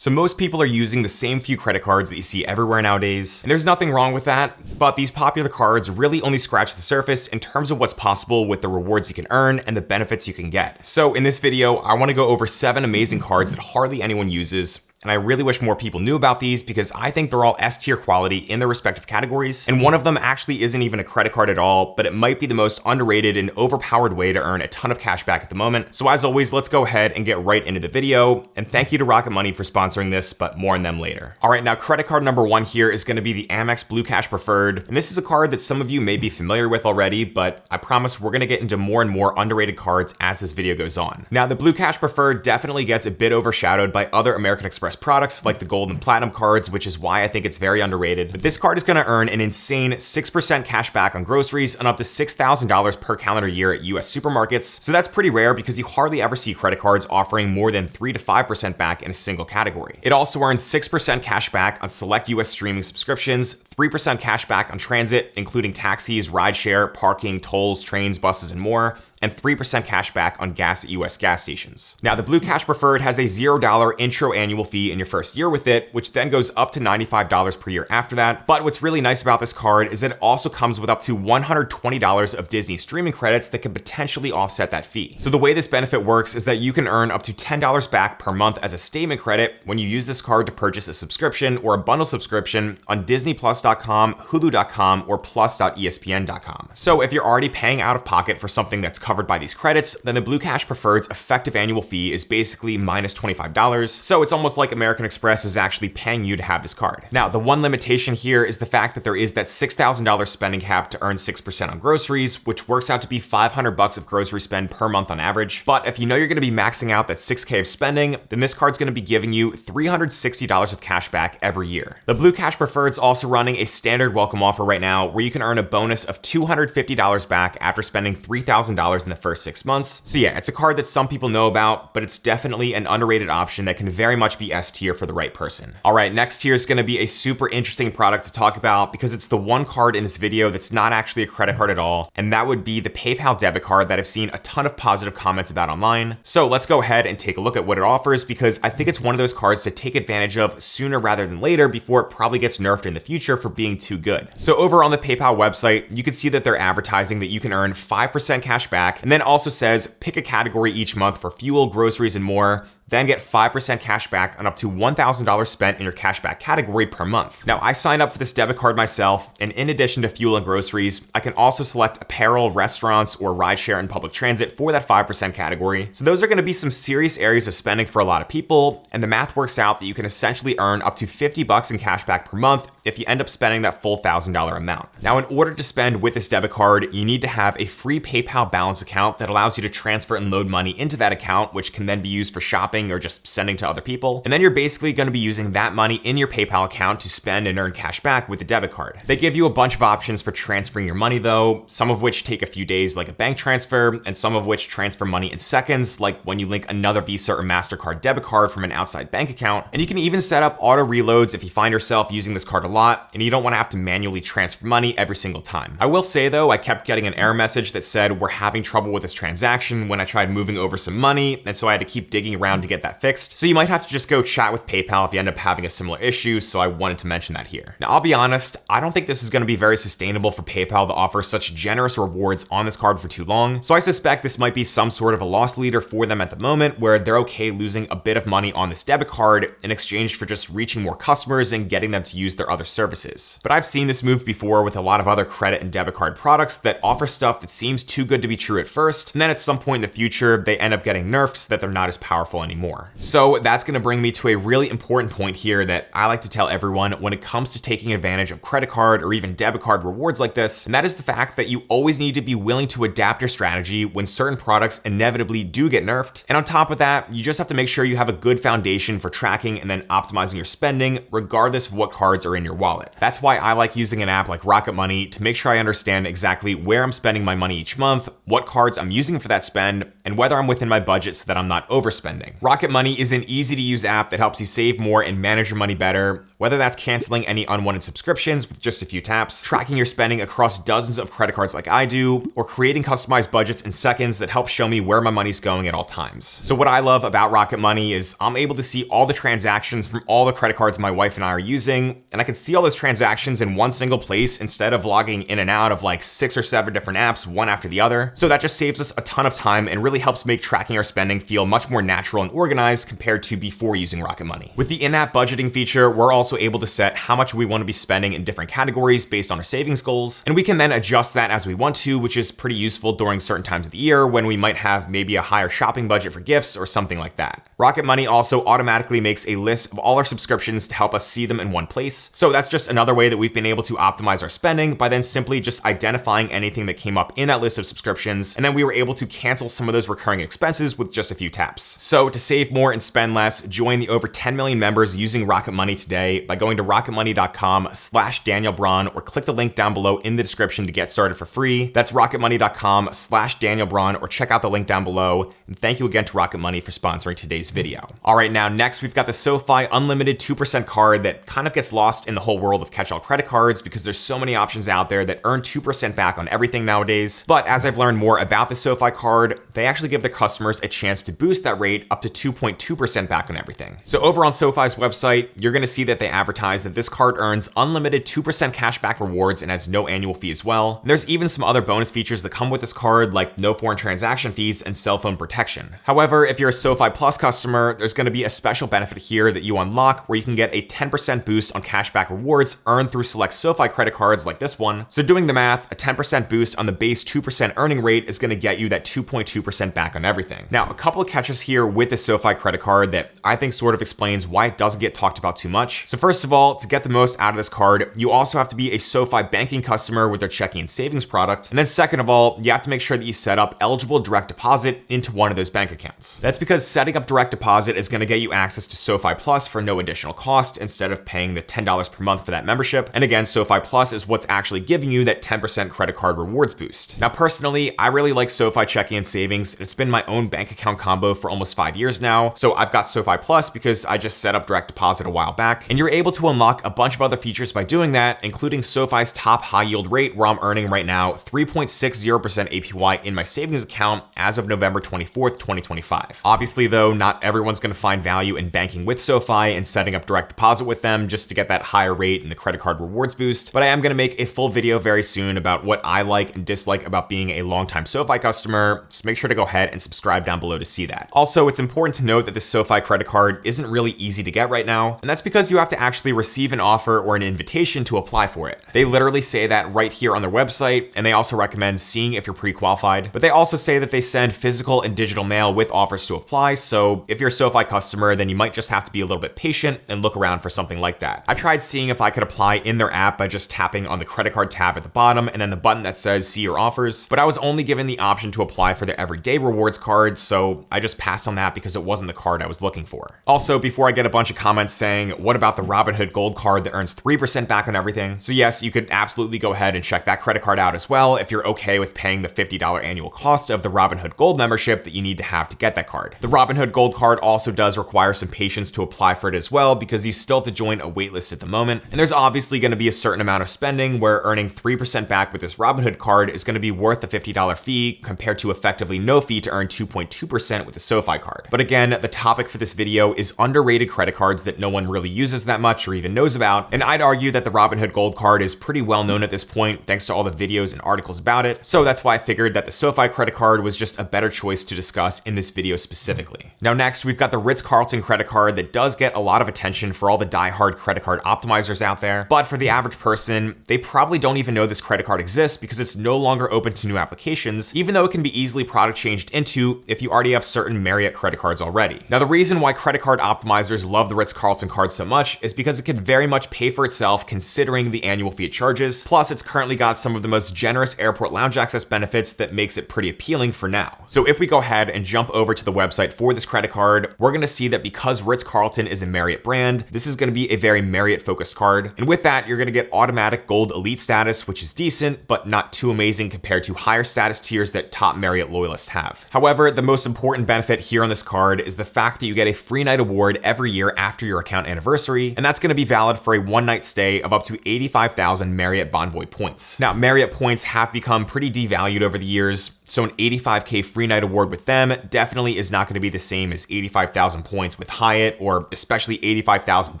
So most people are using the same few credit cards that you see everywhere nowadays, and there's nothing wrong with that, but these popular cards really only scratch the surface in terms of what's possible with the rewards you can earn and the benefits you can get. So in this video, I want to go over 7 amazing cards that hardly anyone uses. And I really wish more people knew about these because I think they're all S-tier quality in their respective categories. And one of them actually isn't even a credit card at all, but it might be the most underrated and overpowered way to earn a ton of cash back at the moment. So as always, let's go ahead and get right into the video. And thank you to Rocket Money for sponsoring this, but more on them later. All right, now credit card number 1 here is going to be the Amex Blue Cash Preferred. And this is a card that some of you may be familiar with already, but I promise we're going to get into more and more underrated cards as this video goes on. Now, the Blue Cash Preferred definitely gets a bit overshadowed by other American Express products like the gold and platinum cards, which is why I think it's very underrated. But this card is going to earn an insane 6% cash back on groceries and up to $6,000 per calendar year at US supermarkets. So that's pretty rare because you hardly ever see credit cards offering more than 3 to 5% back in a single category. It also earns 6% cash back on select US streaming subscriptions, 3% cash back on transit, including taxis, rideshare, parking, tolls, trains, buses, and more, and 3% cash back on gas at US gas stations. Now, the Blue Cash Preferred has a $0 intro annual fee in your first year with it, which then goes up to $95 per year after that. But what's really nice about this card is that it also comes with up to $120 of Disney streaming credits that can potentially offset that fee. So the way this benefit works is that you can earn up to $10 back per month as a statement credit when you use this card to purchase a subscription or a bundle subscription on DisneyPlus.com, Hulu.com, or Plus.espn.com. So if you're already paying out of pocket for something that's covered by these credits, then the Blue Cash Preferred's effective annual fee is basically minus $25. So it's almost like American Express is actually paying you to have this card. Now, the one limitation here is the fact that there is that $6,000 spending cap to earn 6% on groceries, which works out to be $500 of grocery spend per month on average. But if you know you're going to be maxing out that $6K of spending, then this card's going to be giving you $360 of cash back every year. The Blue Cash Preferred's also running a standard welcome offer right now where you can earn a bonus of $250 back after spending $3,000 in the first 6 months. So yeah, it's a card that some people know about, but it's definitely an underrated option that can very much be S tier for the right person. All right, next here is going to be a super interesting product to talk about because it's the one card in this video that's not actually a credit card at all, and that would be the PayPal debit card that I've seen a ton of positive comments about online. So let's go ahead and take a look at what it offers because I think it's one of those cards to take advantage of sooner rather than later before it probably gets nerfed in the future for being too good. So over on the PayPal website, you can see that they're advertising that you can earn 5% cash back, and then also says pick a category each month for fuel, groceries, and more. Then get 5% cash back on up to $1,000 spent in your cashback category per month. Now, I signed up for this debit card myself, and in addition to fuel and groceries, I can also select apparel, restaurants, or rideshare and public transit for that 5% category. So those are gonna be some serious areas of spending for a lot of people, and the math works out that you can essentially earn up to $50 in cash back per month if you end up spending that full $1,000 amount. Now, in order to spend with this debit card, you need to have a free PayPal balance account that allows you to transfer and load money into that account, which can then be used for shopping or just sending to other people. And then you're basically going to be using that money in your PayPal account to spend and earn cash back with the debit card. They give you a bunch of options for transferring your money though, some of which take a few days like a bank transfer, and some of which transfer money in seconds, like when you link another Visa or MasterCard debit card from an outside bank account. And you can even set up auto reloads if you find yourself using this card a lot and you don't want to have to manually transfer money every single time. I will say though, I kept getting an error message that said we're having trouble with this transaction when I tried moving over some money, and so I had to keep digging around to get that fixed. So you might have to just go chat with PayPal if you end up having a similar issue, so I wanted to mention that here. Now, I'll be honest, I don't think this is going to be very sustainable for PayPal to offer such generous rewards on this card for too long, so I suspect this might be some sort of a loss leader for them at the moment where they're okay losing a bit of money on this debit card in exchange for just reaching more customers and getting them to use their other services. But I've seen this move before with a lot of other credit and debit card products that offer stuff that seems too good to be true at first, and then at some point in the future, they end up getting nerfed so that they're not as powerful anymore. So that's going to bring me to a really important point here that I like to tell everyone when it comes to taking advantage of credit card or even debit card rewards like this, and that is the fact that you always need to be willing to adapt your strategy when certain products inevitably do get nerfed. And on top of that, you just have to make sure you have a good foundation for tracking and then optimizing your spending regardless of what cards are in your wallet. That's why I like using an app like Rocket Money to make sure I understand exactly where I'm spending my money each month, what cards I'm using for that spend, and whether I'm within my budget so that I'm not overspending. Rocket Money is an easy-to-use app that helps you save more and manage your money better, whether that's canceling any unwanted subscriptions with just a few taps, tracking your spending across dozens of credit cards like I do, or creating customized budgets in seconds that help show me where my money's going at all times. So what I love about Rocket Money is I'm able to see all the transactions from all the credit cards my wife and I are using, and I can see all those transactions in one single place instead of logging in and out of like 6 or 7 different apps, one after the other. So that just saves us a ton of time and really helps make tracking our spending feel much more natural and organized compared to before using Rocket Money. With the in-app budgeting feature, we're also able to set how much we want to be spending in different categories based on our savings goals, and we can then adjust that as we want to, which is pretty useful during certain times of the year when we might have maybe a higher shopping budget for gifts or something like that. Rocket Money also automatically makes a list of all our subscriptions to help us see them in one place. So that's just another way that we've been able to optimize our spending by then simply just identifying anything that came up in that list of subscriptions, and then we were able to cancel some of those recurring expenses with just a few taps. So to save more and spend less, join the over 10 million members using Rocket Money today by going to rocketmoney.com/Daniel Braun or click the link down below in the description to get started for free. That's rocketmoney.com/Daniel Braun or check out the link down below. And thank you again to Rocket Money for sponsoring today's video. All right, now next we've got the SoFi Unlimited 2% card that kind of gets lost in the whole world of catch-all credit cards because there's so many options out there that earn 2% back on everything nowadays. But as I've learned more about the SoFi card, they actually give their customers a chance to boost that rate up to 2.2% back on everything. So over on SoFi's website, you're gonna see that they advertise that this card earns unlimited 2% cashback rewards and has no annual fee as well. And there's even some other bonus features that come with this card, like no foreign transaction fees and cell phone protection. However, if you're a SoFi Plus customer, there's gonna be a special benefit here that you unlock where you can get a 10% boost on cashback rewards earned through select SoFi credit cards like this one. So doing the math, a 10% boost on the base 2% earning rate is gonna get you that 2.2% back on everything. Now, a couple of catches here with the SoFi credit card that I think sort of explains why it doesn't get talked about too much. So first of all, to get the most out of this card, you also have to be a SoFi banking customer with their checking and savings product. And then second of all, you have to make sure that you set up eligible direct deposit into one of those bank accounts. That's because setting up direct deposit is going to get you access to SoFi Plus for no additional cost instead of paying the $10 per month for that membership. And again, SoFi Plus is what's actually giving you that 10% credit card rewards boost. Now, personally, I really like SoFi checking and savings. It's been my own bank account combo for almost 5 years now. So I've got SoFi Plus because I just set up direct deposit a while back. And you're able to unlock a bunch of other features by doing that, including SoFi's top high yield rate, where I'm earning right now 3.60% APY in my savings account as of November 24th, 2025. Obviously though, not everyone's going to find value in banking with SoFi and setting up direct deposit with them just to get that higher rate and the credit card rewards boost. But I am going to make a full video very soon about what I like and dislike about being a longtime SoFi customer. So make sure to go ahead and subscribe down below to see that. Also, it's important to note that the SoFi credit card isn't really easy to get right now, and that's because you have to actually receive an offer or an invitation to apply for it. They literally say that right here on their website, and they also recommend seeing if you're pre-qualified, but they also say that they send physical and digital mail with offers to apply, so if you're a SoFi customer, then you might just have to be a little bit patient and look around for something like that. I tried seeing if I could apply in their app by just tapping on the credit card tab at the bottom and then the button that says see your offers, but I was only given the option to apply for their everyday rewards card, so I just passed on that because it wasn't the card I was looking for. Also, before I get a bunch of comments saying, what about the Robinhood Gold card that earns 3% back on everything? So yes, you could absolutely go ahead and check that credit card out as well if you're okay with paying the $50 annual cost of the Robinhood Gold membership that you need to have to get that card. The Robinhood Gold card also does require some patience to apply for it as well because you still have to join a waitlist at the moment. And there's obviously going to be a certain amount of spending where earning 3% back with this Robinhood card is going to be worth the $50 fee compared to effectively no fee to earn 2.2% with the SoFi card. But again, the topic for this video is underrated credit cards that no one really uses that much or even knows about. And I'd argue that the Robinhood Gold card is pretty well known at this point thanks to all the videos and articles about it. So that's why I figured that the SoFi credit card was just a better choice to discuss in this video specifically. Now next, we've got the Ritz-Carlton credit card that does get a lot of attention for all the diehard credit card optimizers out there. But for the average person, they probably don't even know this credit card exists because it's no longer open to new applications, even though it can be easily product changed into if you already have certain Marriott credit cards already. Now, the reason why credit card optimizers love the Ritz-Carlton card so much is because it can very much pay for itself considering the annual fee it charges. Plus, it's currently got some of the most generous airport lounge access benefits that makes it pretty appealing for now. So if we go ahead and jump over to the website for this credit card, we're going to see that because Ritz-Carlton is a Marriott brand, this is going to be a very Marriott focused card. And with that, you're going to get automatic gold elite status, which is decent, but not too amazing compared to higher status tiers that top Marriott loyalists have. However, the most important benefit here on this card is the fact that you get a free night award every year after your account anniversary, and that's going to be valid for a one-night stay of up to 85,000 Marriott Bonvoy points. Now, Marriott points have become pretty devalued over the years, so an 85K free night award with them definitely is not going to be the same as 85,000 points with Hyatt, or especially 85,000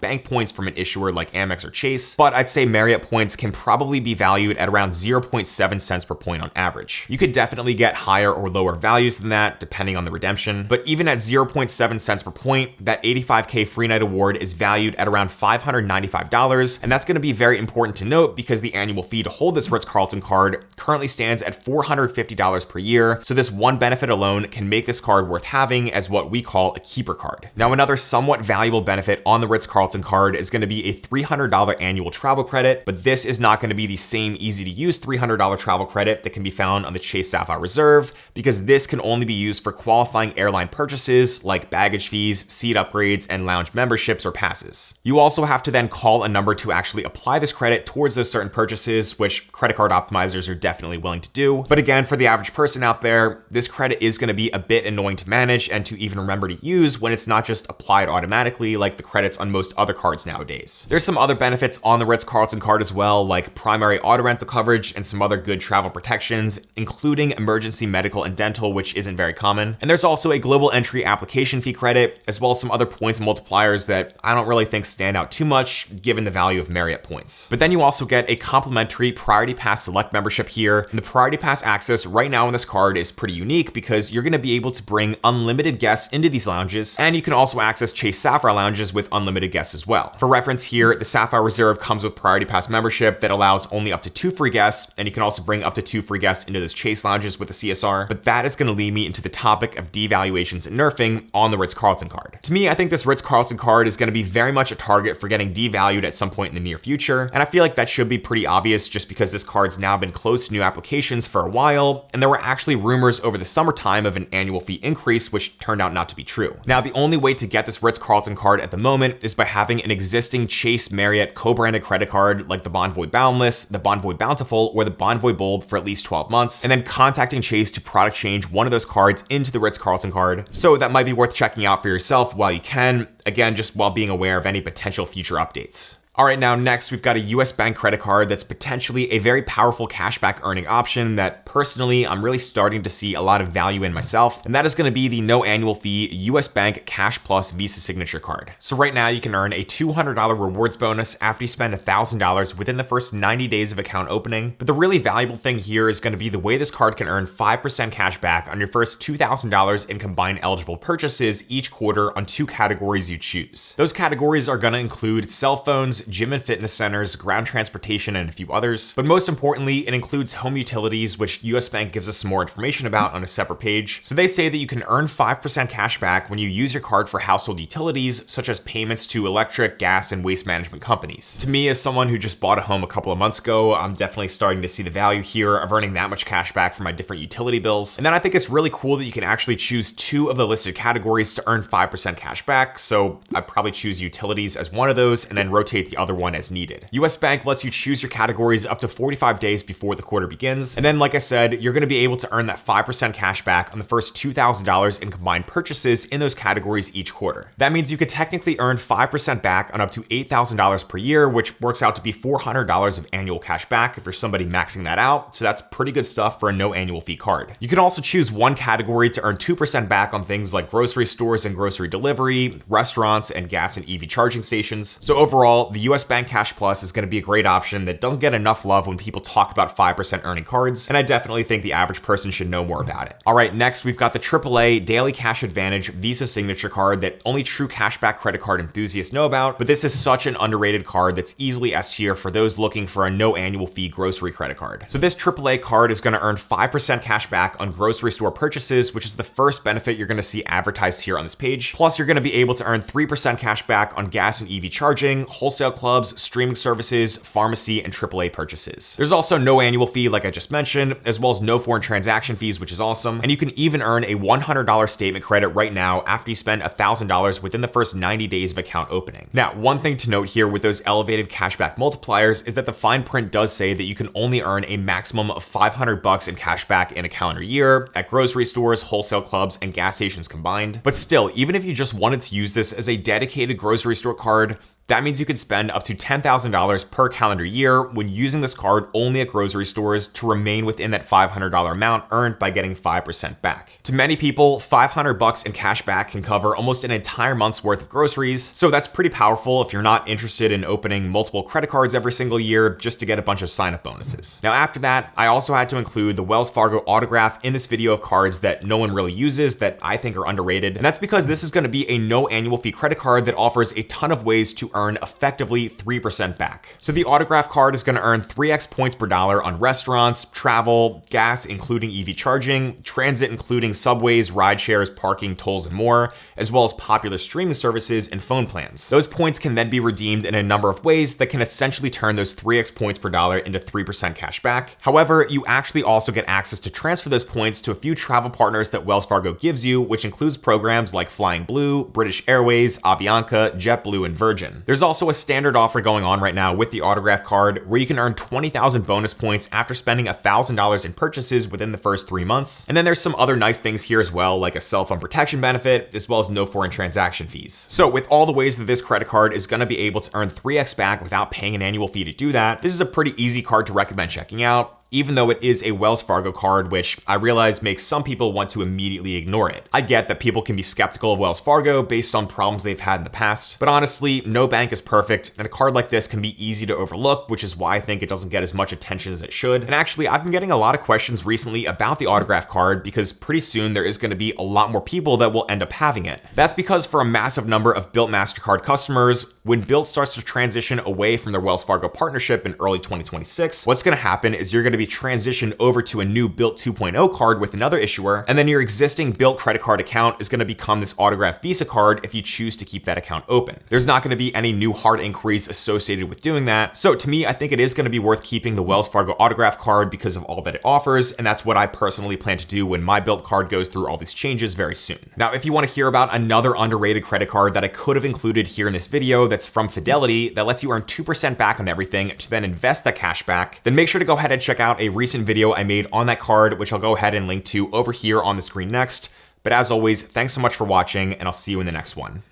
bank points from an issuer like Amex or Chase, but I'd say Marriott points can probably be valued at around 0.7 cents per point on average. You could definitely get higher or lower values than that depending on the redemption, but even at 0.7 cents per point, that 85K free night award is valued at around $595, and that's going to be very important to note because the annual fee to hold this Ritz-Carlton card currently stands at $450 per year, so this one benefit alone can make this card worth having as what we call a keeper card. Now, another somewhat valuable benefit on the Ritz-Carlton card is going to be a $300 annual travel credit, but this is not going to be the same easy to use $300 travel credit that can be found on the Chase Sapphire Reserve, because this can only be used for qualifying airline purchases like baggage fees, seat upgrades, and lounge memberships or passes. You also have to then call a number to actually apply this credit towards those certain purchases, which credit card optimizers are definitely willing to do. But again, for the average person out there, this credit is going to be a bit annoying to manage and to even remember to use when it's not just applied automatically like the credits on most other cards nowadays. There's some other benefits on the Ritz-Carlton card as well, like primary auto rental coverage and some other good travel protections, including emergency medical and dental, which isn't very common. And there's also a global entry application fee credit, as well as some other points multipliers that I don't really think stand out too much given the value of Marriott points. But then you also get a complimentary Priority Pass Select membership here, and the Priority Pass access right now on this card is pretty unique because you're going to be able to bring unlimited guests into these lounges, and you can also access Chase Sapphire lounges with unlimited guests as well. For reference here, the Sapphire Reserve comes with Priority Pass membership that allows only up to 2 free guests, and you can also bring up to 2 free guests into those Chase lounges with the CSR, but that is going to lead me into the topic of devaluations and nerfing on the Ritz-Carlton card. To me, I think this Ritz-Carlton card is going to be very much a target for getting devalued at some point in the near future, and I feel like that should be pretty obvious just because this card's now been closed to new applications for a while, and there were actually rumors over the summertime of an annual fee increase, which turned out not to be true. Now, the only way to get this Ritz-Carlton card at the moment is by having an existing Chase Marriott co-branded credit card like the Bonvoy Boundless, the Bonvoy Bountiful, or the Bonvoy Bold for at least 12 months, and then contacting Chase to product change one of those cards into the Ritz-Carlton card. So that might be worth checking out for yourself while you can, again, just while being aware of any potential future updates. All right, now next we've got a US Bank credit card that's potentially a very powerful cashback earning option that personally I'm really starting to see a lot of value in myself, and that is going to be the no annual fee US Bank Cash Plus Visa Signature Card. So right now you can earn a $200 rewards bonus after you spend $1,000 within the first 90 days of account opening, but the really valuable thing here is going to be the way this card can earn 5% cash back on your first $2,000 in combined eligible purchases each quarter on 2 categories you choose. Those categories are going to include cell phones, gym and fitness centers, ground transportation, and a few others. But most importantly, it includes home utilities, which US Bank gives us some more information about on a separate page. So they say that you can earn 5% cash back when you use your card for household utilities, such as payments to electric, gas, and waste management companies. To me, as someone who just bought a home a couple of months ago, I'm definitely starting to see the value here of earning that much cash back for my different utility bills. And then I think it's really cool that you can actually choose 2 of the listed categories to earn 5% cash back. So I'd probably choose utilities as one of those and then rotate the other one as needed. US Bank lets you choose your categories up to 45 days before the quarter begins. And then, like I said, you're going to be able to earn that 5% cash back on the first $2,000 in combined purchases in those categories each quarter. That means you could technically earn 5% back on up to $8,000 per year, which works out to be $400 of annual cash back if you're somebody maxing that out. So that's pretty good stuff for a no annual fee card. You can also choose one category to earn 2% back on things like grocery stores and grocery delivery, restaurants, and gas and EV charging stations. So overall, the US Bank Cash Plus is going to be a great option that doesn't get enough love when people talk about 5% earning cards, and I definitely think the average person should know more about it. All right, next we've got the AAA Daily Cash Advantage Visa Signature Card that only true cashback credit card enthusiasts know about, but this is such an underrated card that's easily S tier for those looking for a no annual fee grocery credit card. So this AAA card is going to earn 5% cash back on grocery store purchases, which is the first benefit you're going to see advertised here on this page. Plus, you're going to be able to earn 3% cash back on gas and EV charging, wholesale wholesale clubs, streaming services, pharmacy, and AAA purchases. There's also no annual fee like I just mentioned, as well as no foreign transaction fees, which is awesome. And you can even earn a $100 statement credit right now after you spend $1,000 within the first 90 days of account opening. Now, one thing to note here with those elevated cashback multipliers is that the fine print does say that you can only earn a maximum of $500 in cashback in a calendar year at grocery stores, wholesale clubs, and gas stations combined. But still, even if you just wanted to use this as a dedicated grocery store card, that means you could spend up to $10,000 per calendar year when using this card only at grocery stores to remain within that $500 amount earned by getting 5% back. To many people, $500 in cash back can cover almost an entire month's worth of groceries, so that's pretty powerful if you're not interested in opening multiple credit cards every single year just to get a bunch of sign-up bonuses. Now after that, I also had to include the Wells Fargo autograph in this video of cards that no one really uses that I think are underrated, and that's because this is going to be a no annual fee credit card that offers a ton of ways to earn effectively 3% back. So the autograph card is going to earn 3x points per dollar on restaurants, travel, gas including EV charging, transit including subways, ride shares, parking, tolls, and more, as well as popular streaming services and phone plans. Those points can then be redeemed in a number of ways that can essentially turn those 3x points per dollar into 3% cash back. However, you actually also get access to transfer those points to a few travel partners that Wells Fargo gives you, which includes programs like Flying Blue, British Airways, Avianca, JetBlue, and Virgin. There's also a standard offer going on right now with the autograph card where you can earn 20,000 bonus points after spending $1,000 in purchases within the first 3 months. And then there's some other nice things here as well, like a cell phone protection benefit, as well as no foreign transaction fees. So with all the ways that this credit card is going to be able to earn 3x back without paying an annual fee to do that, this is a pretty easy card to recommend checking out, even though it is a Wells Fargo card, which I realize makes some people want to immediately ignore it. I get that people can be skeptical of Wells Fargo based on problems they've had in the past, but honestly, no bank is perfect, and a card like this can be easy to overlook, which is why I think it doesn't get as much attention as it should. And actually, I've been getting a lot of questions recently about the autograph card because pretty soon there is going to be a lot more people that will end up having it. That's because for a massive number of Bilt MasterCard customers, when Bilt starts to transition away from their Wells Fargo partnership in early 2026, what's going to happen is you're going to be transitioned over to a new Bilt 2.0 card with another issuer, and then your existing Bilt credit card account is going to become this autograph Visa card if you choose to keep that account open. There's not going to be any new hard inquiries associated with doing that, so to me, I think it is going to be worth keeping the Wells Fargo autograph card because of all that it offers, and that's what I personally plan to do when my Bilt card goes through all these changes very soon. Now, if you want to hear about another underrated credit card that I could have included here in this video that's from Fidelity that lets you earn 2% back on everything to then invest that cash back, then make sure to go ahead and check out a recent video I made on that card, which I'll go ahead and link to over here on the screen next. But as always, thanks so much for watching, and I'll see you in the next one.